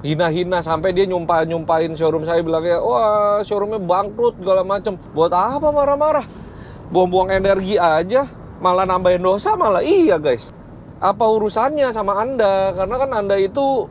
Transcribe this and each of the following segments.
hina-hina sampai dia nyumpahin showroom saya, bilangnya wah showroomnya bangkrut segala macem. Buat apa marah-marah? Buang-buang energi aja, malah nambahin dosa malah. Iya guys, apa urusannya sama Anda? Karena kan Anda itu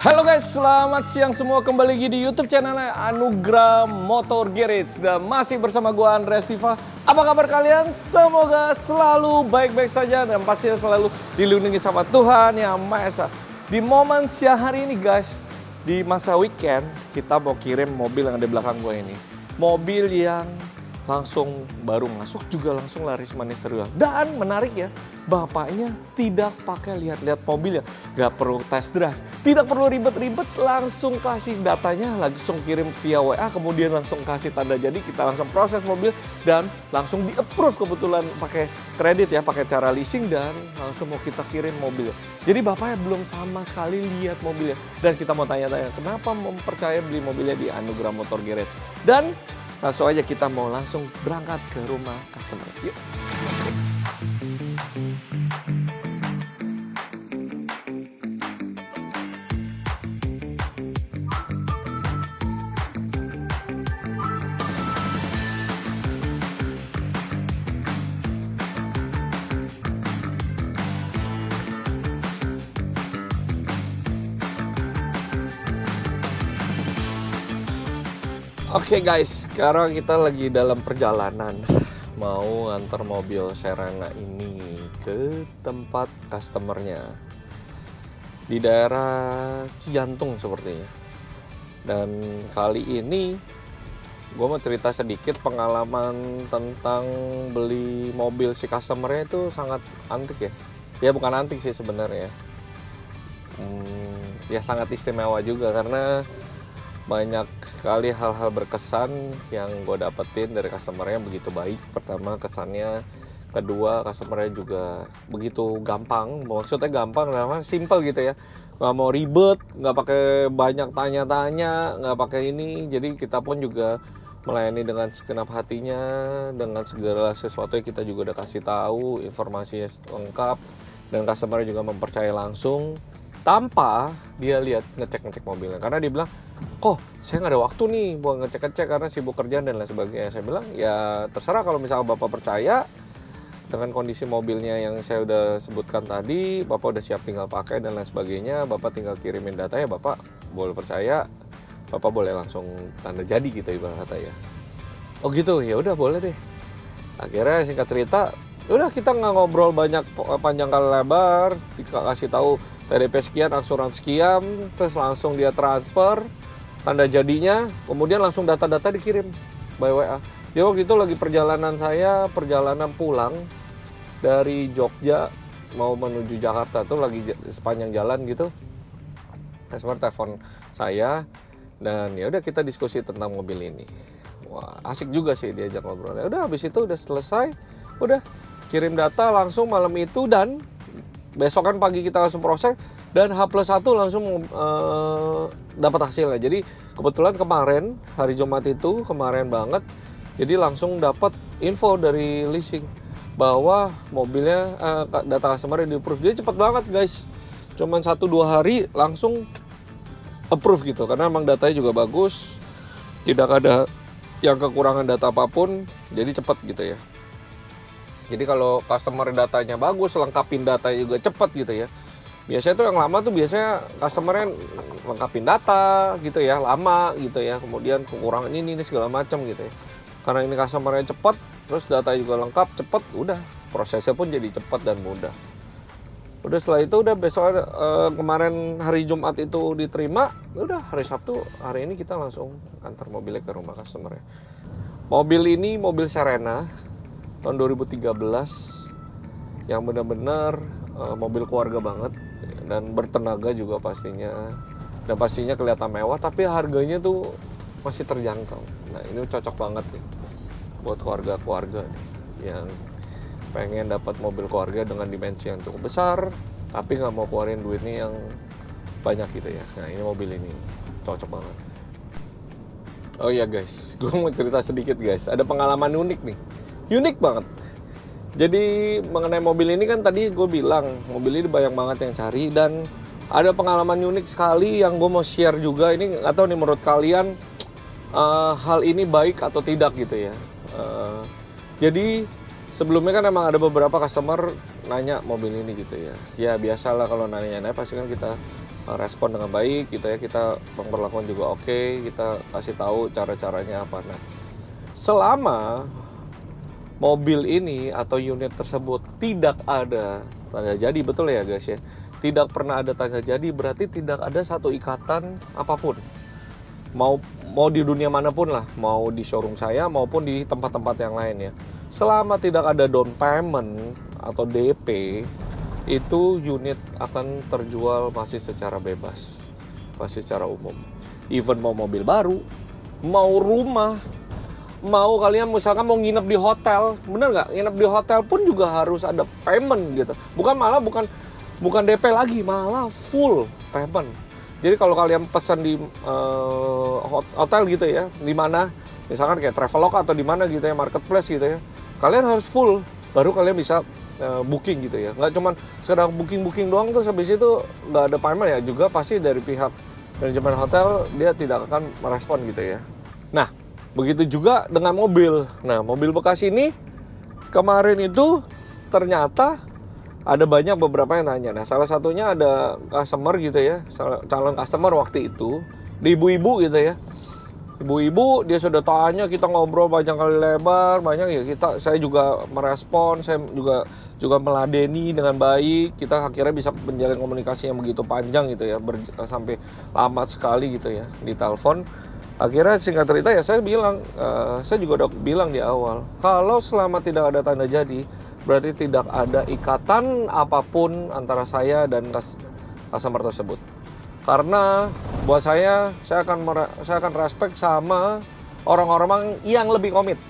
halo guys, selamat siang semua, kembali lagi di YouTube channelnya Anugrah Motor Garage. Dan masih bersama gue Andreas Diva. Apa kabar kalian? Semoga selalu baik-baik saja dan pastinya selalu dilindungi sama Tuhan Yang Maha Esa. Di momen siang hari ini guys, di masa weekend, kita mau kirim mobil yang ada di belakang gue ini. Mobil yang langsung baru masuk juga langsung laris manis terjual. Dan menarik ya, bapaknya tidak pakai lihat-lihat mobilnya, nggak perlu test drive, tidak perlu ribet-ribet, langsung kasih datanya, langsung kirim via WA, kemudian langsung kasih tanda jadi, kita langsung proses mobil dan langsung di-approve, kebetulan pakai kredit ya, pakai cara leasing, dan langsung mau kita kirim mobil. Jadi bapaknya belum sama sekali lihat mobilnya, dan kita mau tanya-tanya kenapa mempercayai beli mobilnya di Anugrah Motor Garage. Dan langsung aja kita mau langsung berangkat ke rumah customer. Yuk, let's go. Oke guys, sekarang kita lagi dalam perjalanan mau nganter mobil Serena ini ke tempat customernya di daerah Cijantung sepertinya. Dan kali ini gue mau cerita sedikit pengalaman tentang beli mobil si customernya. Itu sangat antik ya. Ya bukan antik sih sebenarnya. Ya sangat istimewa juga karena banyak sekali hal-hal berkesan yang gue dapetin dari customernya begitu baik. Pertama kesannya, kedua customernya juga begitu gampang. Maksudnya gampang, namanya simple gitu ya. Nggak mau ribet, nggak pakai banyak tanya-tanya, nggak pakai ini. Jadi kita pun juga melayani dengan segenap hatinya, dengan segala sesuatu yang kita juga udah kasih tahu, informasinya lengkap, dan customer juga mempercayai langsung tanpa dia lihat ngecek mobilnya. Karena dia bilang, kok saya nggak ada waktu nih buat ngecek karena sibuk kerjaan dan lain sebagainya. Saya bilang ya terserah, kalau misalnya bapak percaya dengan kondisi mobilnya yang saya udah sebutkan tadi, bapak udah siap tinggal pakai dan lain sebagainya, bapak tinggal kirimin data ya, bapak boleh percaya, bapak boleh langsung tanda jadi gitu ibarat kata ya. Oh gitu, ya udah boleh deh. Akhirnya singkat cerita, udah kita nggak ngobrol banyak panjang kali lebar, kasih tahu TDP sekian, asuransi sekian, terus langsung dia transfer tanda jadinya, kemudian langsung data-data dikirim by WA. Jadi waktu itu lagi perjalanan pulang dari Jogja mau menuju Jakarta tuh, lagi sepanjang jalan gitu, customer telepon saya dan ya udah kita diskusi tentang mobil ini. Wah asik juga sih diajak ngobrol. Ya udah habis itu udah selesai, udah kirim data langsung malam itu, dan besokan pagi kita langsung proses, dan H+1 langsung dapat hasilnya. Jadi kebetulan kemarin hari Jumat itu kemarin banget, jadi langsung dapat info dari leasing bahwa mobilnya data customer di approve. Jadi cepet banget guys, cuman 1-2 hari langsung approve gitu, karena emang datanya juga bagus, tidak ada yang kekurangan data apapun, jadi cepet gitu ya. Jadi kalau customer datanya bagus, lengkapin datanya juga cepet gitu ya. Biasanya tuh yang lama tuh biasanya customernya lengkapin data gitu ya, lama gitu ya. Kemudian kekurangan ini segala macam gitu ya. Karena ini customernya cepet, terus data juga lengkap, cepet, udah prosesnya pun jadi cepat dan mudah. Udah setelah itu udah besok kemarin hari Jumat itu diterima, udah hari Sabtu hari ini kita langsung antar mobilnya ke rumah customernya. Mobil ini mobil Serena tahun 2013 yang benar-benar mobil keluarga banget dan bertenaga juga pastinya, dan pastinya kelihatan mewah tapi harganya tuh masih terjangkau. Nah ini cocok banget nih buat keluarga-keluarga yang pengen dapat mobil keluarga dengan dimensi yang cukup besar tapi nggak mau keluarin duitnya yang banyak gitu ya. Nah ini mobil ini cocok banget. Oh iya guys, gue mau cerita sedikit guys, ada pengalaman unik nih. Unik banget. Jadi mengenai mobil ini kan tadi gue bilang mobil ini banyak banget yang cari, dan ada pengalaman unik sekali yang gue mau share juga. Ini nggak tahu nih menurut kalian hal ini baik atau tidak gitu ya. Jadi sebelumnya kan emang ada beberapa customer nanya mobil ini gitu ya. Ya biasalah kalau nanya-nanya pasti kan kita respon dengan baik gitu ya. Kita memperlakukan juga oke, kita kasih tahu cara-caranya apa. Nah, selama mobil ini atau unit tersebut tidak ada tanda jadi, betul ya guys ya, tidak pernah ada tanda jadi, berarti tidak ada satu ikatan apapun, mau di dunia manapun lah, mau di showroom saya maupun di tempat-tempat yang lain ya. Selama tidak ada down payment atau DP, itu unit akan terjual masih secara bebas, masih secara umum. Even mau mobil baru, mau rumah, mau kalian misalkan mau nginep di hotel, bener nggak? Nginep di hotel pun juga harus ada payment gitu. Bukan DP lagi, malah full payment. Jadi kalau kalian pesan di hotel gitu ya, di mana misalkan kayak Traveloka atau di mana gitu ya, marketplace gitu ya, kalian harus full baru kalian bisa booking gitu ya. Nggak cuman sekedar booking doang terus habis itu nggak ada payment ya, juga pasti dari pihak manajemen hotel dia tidak akan merespon gitu ya. Nah, begitu juga dengan mobil. Nah, mobil bekas ini kemarin itu ternyata ada banyak beberapa yang nanya. Nah, salah satunya ada customer gitu ya, calon customer waktu itu, di ibu-ibu gitu ya. Ibu-ibu dia sudah tanya, kita ngobrol panjang kali lebar, banyak ya saya juga merespon, saya juga meladeni dengan baik. Kita akhirnya bisa menjalin komunikasi yang begitu panjang gitu ya, sampai lama sekali gitu ya di telepon. Akhirnya singkat cerita ya saya bilang, saya juga udah bilang di awal, kalau selama tidak ada tanda jadi, berarti tidak ada ikatan apapun antara saya dan customer tersebut. Karena buat saya akan respect sama orang-orang yang lebih komit.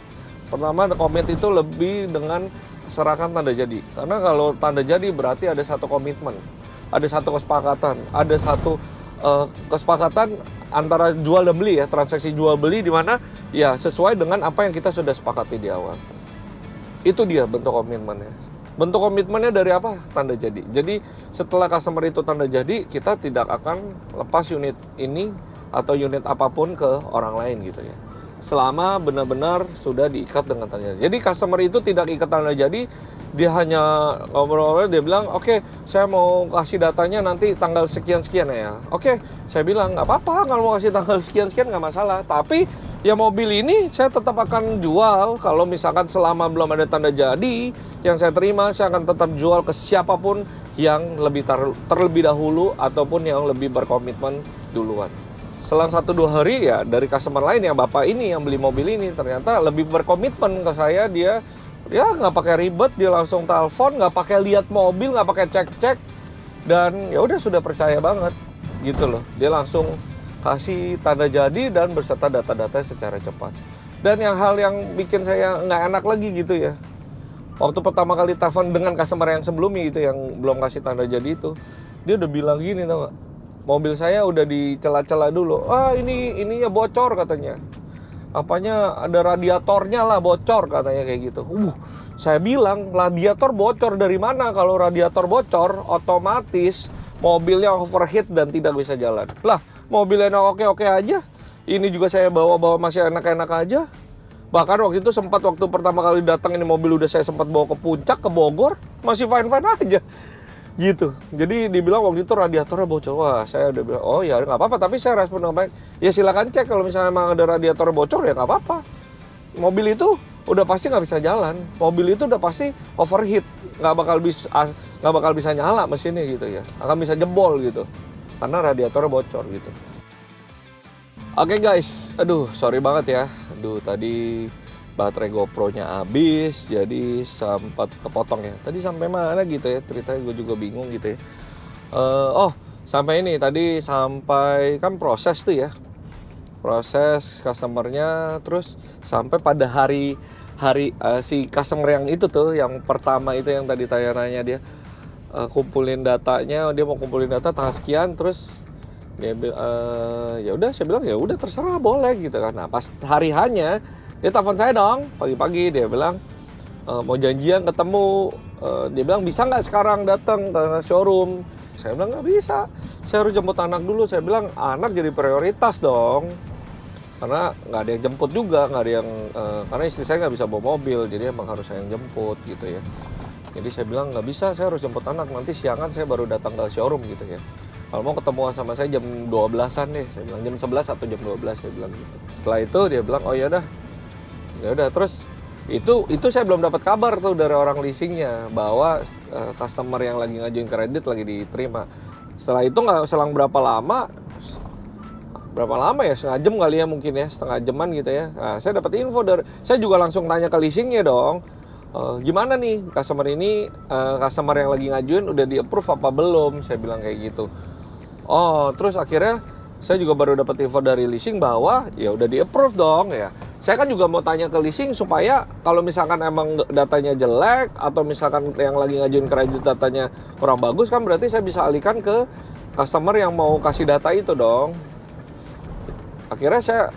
Pertama, komit itu lebih dengan serahkan tanda jadi. Karena kalau tanda jadi berarti ada satu komitmen, ada satu kesepakatan, ada satu kesepakatan antara jual dan beli ya, transaksi jual beli di mana ya sesuai dengan apa yang kita sudah sepakati di awal. Itu dia bentuk komitmennya. Bentuk komitmennya dari apa? Tanda jadi. Jadi setelah customer itu tanda jadi, kita tidak akan lepas unit ini atau unit apapun ke orang lain gitu ya. Selama benar-benar sudah diikat dengan tanda jadi. Jadi customer itu tidak ikat tanda jadi, dia hanya ngobrol-ngobrol, dia bilang, oke, saya mau kasih datanya nanti tanggal sekian-sekian ya. Oke, saya bilang, nggak apa-apa kalau mau kasih tanggal sekian-sekian nggak masalah. Tapi ya mobil ini saya tetap akan jual kalau misalkan selama belum ada tanda jadi yang saya terima, saya akan tetap jual ke siapapun yang lebih terlebih dahulu ataupun yang lebih berkomitmen duluan. Selang 1-2 hari ya dari customer lain yang bapak ini yang beli mobil ini ternyata lebih berkomitmen ke saya. Dia nggak pakai ribet, dia langsung telepon, nggak pakai lihat mobil, nggak pakai cek-cek, dan ya udah sudah percaya banget gitu loh. Dia langsung kasih tanda jadi dan berserta data-data secara cepat. Dan hal yang bikin saya nggak enak lagi gitu ya, waktu pertama kali telepon dengan customer yang sebelumnya gitu yang belum kasih tanda jadi itu, dia udah bilang gini, tau gak? Mobil saya udah dicela-cela dulu. Ininya bocor katanya. Apanya ada radiatornya lah bocor katanya kayak gitu. Saya bilang radiator bocor dari mana? Kalau radiator bocor otomatis mobilnya overheat dan tidak bisa jalan. Lah, mobilnya oke-oke aja. Ini juga saya bawa masih enak-enak aja. Bahkan waktu itu waktu pertama kali datang ini mobil udah saya sempat bawa ke puncak, ke Bogor, masih fine-fine aja. Gitu. Jadi dibilang waktu itu radiatornya bocor. Wah, saya udah bilang, oh ya nggak apa-apa. Tapi saya respon dengan baik. Ya silakan cek kalau misalnya memang ada radiator bocor ya nggak apa-apa. Mobil itu udah pasti nggak bisa jalan. Mobil itu udah pasti overheat, nggak bakal bisa nyala mesinnya gitu ya. Akan bisa jebol gitu. Karena radiatornya bocor gitu. Oke guys, sorry banget ya. Tadi baterai GoPro-nya habis, jadi sempat kepotong ya. Tadi sampai mana gitu ya, ceritanya gue juga bingung gitu ya. Sampai ini tadi sampai kan proses tuh ya. Proses customernya, terus sampai pada hari si customer yang itu tuh, yang pertama itu yang tadi tanya-tanya dia kumpulin datanya, dia mau kumpulin data tanggal sekian, terus dia ya udah, saya bilang ya udah terserah boleh gitu kan. Nah pas hari hanya dia telepon saya dong pagi-pagi, dia bilang mau janjian ketemu. Dia bilang bisa nggak sekarang datang ke showroom. Saya bilang nggak bisa, saya harus jemput anak dulu. Saya bilang anak jadi prioritas dong, karena nggak ada yang jemput juga, nggak ada yang karena istri saya nggak bisa bawa mobil, jadi emang harus saya yang jemput gitu ya. Jadi saya bilang nggak bisa, saya harus jemput anak, nanti siangan saya baru datang ke showroom gitu ya. Kalau mau ketemuan sama saya jam 12-an deh, saya bilang jam 11 atau jam 12 saya bilang gitu. Setelah itu dia bilang oh ya udah terus itu saya belum dapat kabar tuh dari orang leasingnya bahwa customer yang lagi ngajuin kredit lagi diterima. Setelah itu nggak selang berapa lama ya, setengah jam kali ya mungkin ya, setengah jaman gitu ya. Nah, saya dapat info saya juga langsung tanya ke leasingnya dong, gimana nih customer ini, customer yang lagi ngajuin udah di approve apa belum, saya bilang kayak gitu. Oh terus akhirnya saya juga baru dapat info dari leasing bahwa ya udah di approve dong ya. Saya kan juga mau tanya ke leasing supaya kalau misalkan emang datanya jelek atau misalkan yang lagi ngajuin kredit datanya kurang bagus, kan berarti saya bisa alihkan ke customer yang mau kasih data itu dong. Akhirnya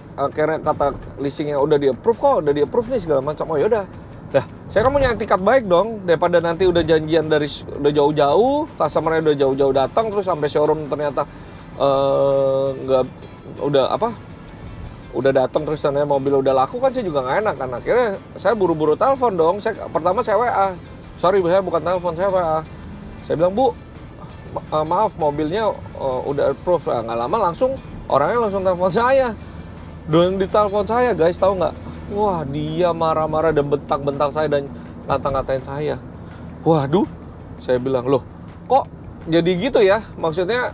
kata leasingnya udah di approve nih segala macam. Oh yaudah, saya kan punya etikat baik dong, daripada nanti udah janjian udah jauh-jauh, customernya udah jauh-jauh datang terus sampai showroom ternyata udah datang terus ternyata mobil udah laku, kan saya juga nggak enak kan. Akhirnya saya buru-buru telepon dong. Pertama saya WA, sorry saya bukan telepon, saya WA. Saya bilang bu, maaf mobilnya udah approve. Nggak lama langsung orangnya langsung telepon saya. Dan di telepon saya guys, tahu nggak? Wah dia marah-marah dan bentak-bentak saya dan ngata-ngatain saya. Waduh, saya bilang loh kok jadi gitu ya? Maksudnya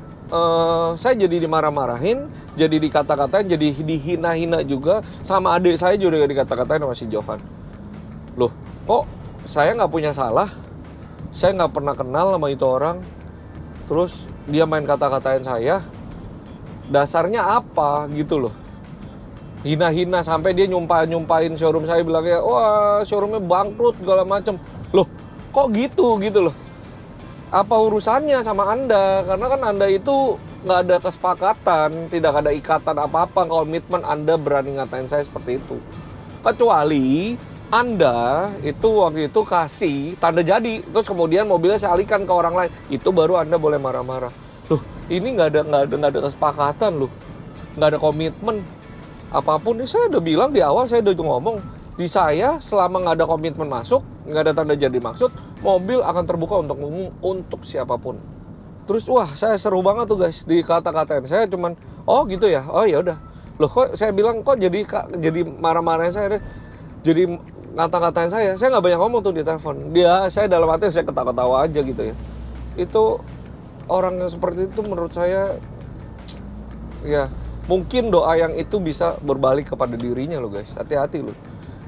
saya jadi dimarah-marahin, jadi dikata-katain, jadi dihina-hina juga. Sama adik saya juga dikata-katain sama si Jovan. Loh kok saya nggak punya salah, saya nggak pernah kenal sama itu orang, terus dia main kata-katain saya, dasarnya apa gitu loh. Hina-hina sampai dia nyumpahin showroom saya, bilangnya wah showroomnya bangkrut segala macem. Loh kok gitu loh. Apa urusannya sama Anda? Karena kan Anda itu nggak ada kesepakatan, tidak ada ikatan apa-apa, komitmen Anda berani ngatain saya seperti itu. Kecuali Anda itu waktu itu kasih tanda jadi, terus kemudian mobilnya saya alihkan ke orang lain, itu baru Anda boleh marah-marah. Loh, ini nggak ada kesepakatan loh, nggak ada komitmen apapun. Saya udah bilang di awal, saya udah ngomong, di saya selama nggak ada komitmen masuk, nggak ada tanda jadi maksud, mobil akan terbuka untuk umum untuk siapapun. Terus wah saya seru banget tuh guys dikata-katain. Saya cuman oh gitu ya, oh ya udah. Loh kok saya bilang kok jadi marah-marahin saya, jadi ngata-ngatain saya nggak banyak ngomong tuh di telepon. Saya dalam hati saya ketawa-ketawa aja gitu ya. Itu orang yang seperti itu menurut saya ya mungkin doa yang itu bisa berbalik kepada dirinya loh guys. Hati-hati loh.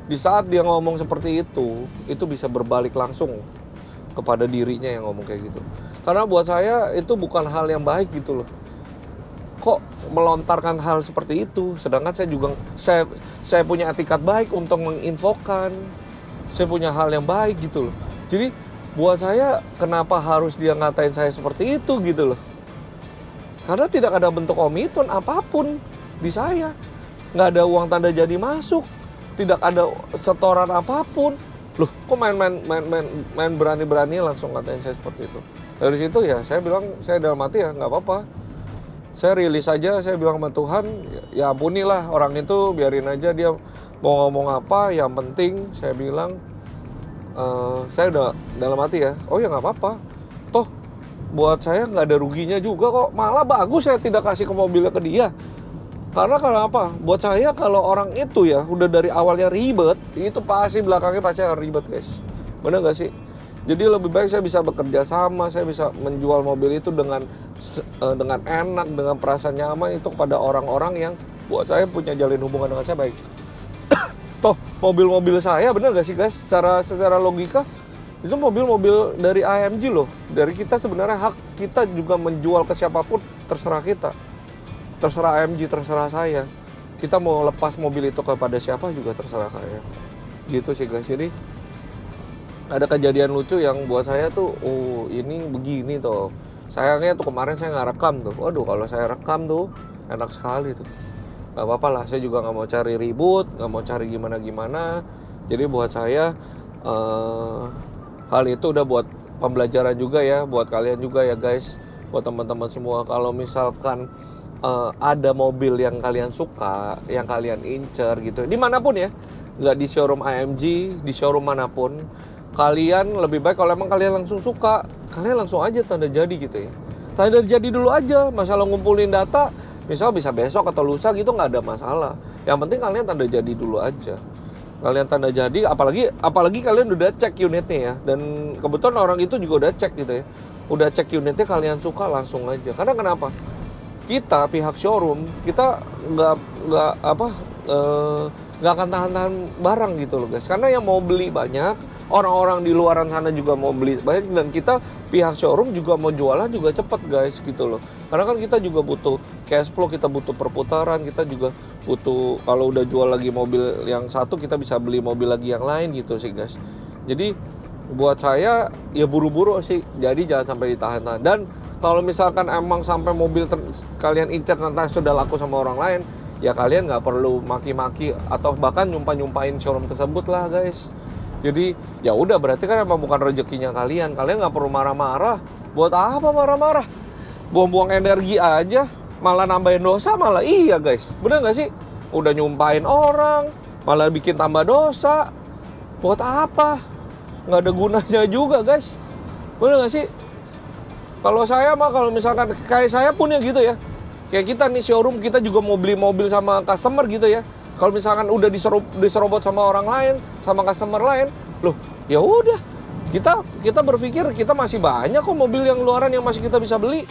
Di saat dia ngomong seperti itu bisa berbalik langsung kepada dirinya yang ngomong kayak gitu. Karena buat saya itu bukan hal yang baik gitu loh. Kok melontarkan hal seperti itu, sedangkan saya punya etikat baik untuk menginfokan. Saya punya hal yang baik gitu loh. Jadi buat saya kenapa harus dia ngatain saya seperti itu gitu loh. Karena tidak ada bentuk komitmen apapun di saya. Nggak ada uang tanda jadi masuk. Tidak ada setoran apapun. Loh, kok main berani-berani langsung ngatain saya seperti itu. Dari situ ya saya bilang, saya dalam hati ya nggak apa-apa. Saya rilis aja, saya bilang sama Tuhan, ya ampunilah orang itu, biarin aja dia mau ngomong apa, yang penting saya bilang, saya udah dalam hati ya, oh ya nggak apa-apa. Toh buat saya nggak ada ruginya juga kok, malah bagus saya tidak kasih ke mobilnya ke dia. Karena kenapa? Buat saya kalau orang itu ya udah dari awalnya ribet, itu pasti belakangnya pasti akan ribet guys. Bener gak sih? Jadi lebih baik saya bisa bekerja sama, saya bisa menjual mobil itu dengan enak, dengan perasaan nyaman itu kepada orang-orang yang buat saya punya jalin hubungan dengan saya baik. Toh mobil-mobil saya bener gak sih guys? Secara logika itu mobil-mobil dari AMG loh. Dari kita sebenarnya hak kita juga menjual ke siapapun, terserah kita. Terserah AMG, terserah saya. Kita mau lepas mobil itu kepada siapa juga terserah saya. Gitu sih guys. Jadi ada kejadian lucu yang buat saya tuh, oh ini begini tuh. Sayangnya tuh kemarin saya nggak rekam tuh. Waduh kalau saya rekam tuh enak sekali tuh. Gak apa-apa lah, saya juga nggak mau cari ribut, nggak mau cari gimana-gimana. Jadi buat saya eh, hal itu udah buat pembelajaran juga ya buat kalian juga ya guys, buat teman-teman semua. Kalau misalkan ada mobil yang kalian suka, yang kalian incer gitu, dimanapun ya, nggak di showroom AMG, di showroom manapun, kalian lebih baik kalau emang kalian langsung suka, kalian langsung aja tanda jadi gitu ya. Tanda jadi dulu aja, masalah ngumpulin data, misal bisa besok atau lusa gitu nggak ada masalah. Yang penting kalian tanda jadi dulu aja. Kalian tanda jadi, apalagi kalian udah cek unitnya ya, dan kebetulan orang itu juga udah cek gitu ya, udah cek unitnya, kalian suka langsung aja. Karena kenapa? Kita pihak showroom kita nggak akan tahan barang gitu loh guys, karena yang mau beli banyak, orang-orang di luaran sana juga mau beli banyak, dan kita pihak showroom juga mau jualan juga cepet guys gitu loh. Karena kan kita juga butuh cash flow, kita butuh perputaran, kita juga butuh, kalau udah jual lagi mobil yang satu kita bisa beli mobil lagi yang lain gitu sih guys. Jadi buat saya ya buru-buru sih, jadi jangan sampai ditahan-tahan. Dan kalau misalkan emang sampai mobil kalian incer nanti sudah laku sama orang lain, ya kalian nggak perlu maki-maki atau bahkan nyumpahin showroom tersebut lah guys. Jadi ya udah, berarti kan emang bukan rezekinya kalian nggak perlu marah-marah. Buat apa marah-marah? Buang-buang energi aja, malah nambahin dosa malah. Iya guys, bener nggak sih? Udah nyumpahin orang, malah bikin tambah dosa. Buat apa? Nggak ada gunanya juga guys, bener nggak sih? Kalau saya mah, kalau misalkan kayak saya pun ya gitu ya, kayak kita nih showroom, kita juga mau beli mobil sama customer gitu ya. Kalau misalkan udah diserobot sama orang lain, sama customer lain, loh ya udah, kita berpikir kita masih banyak kok mobil yang luaran yang masih kita bisa beli.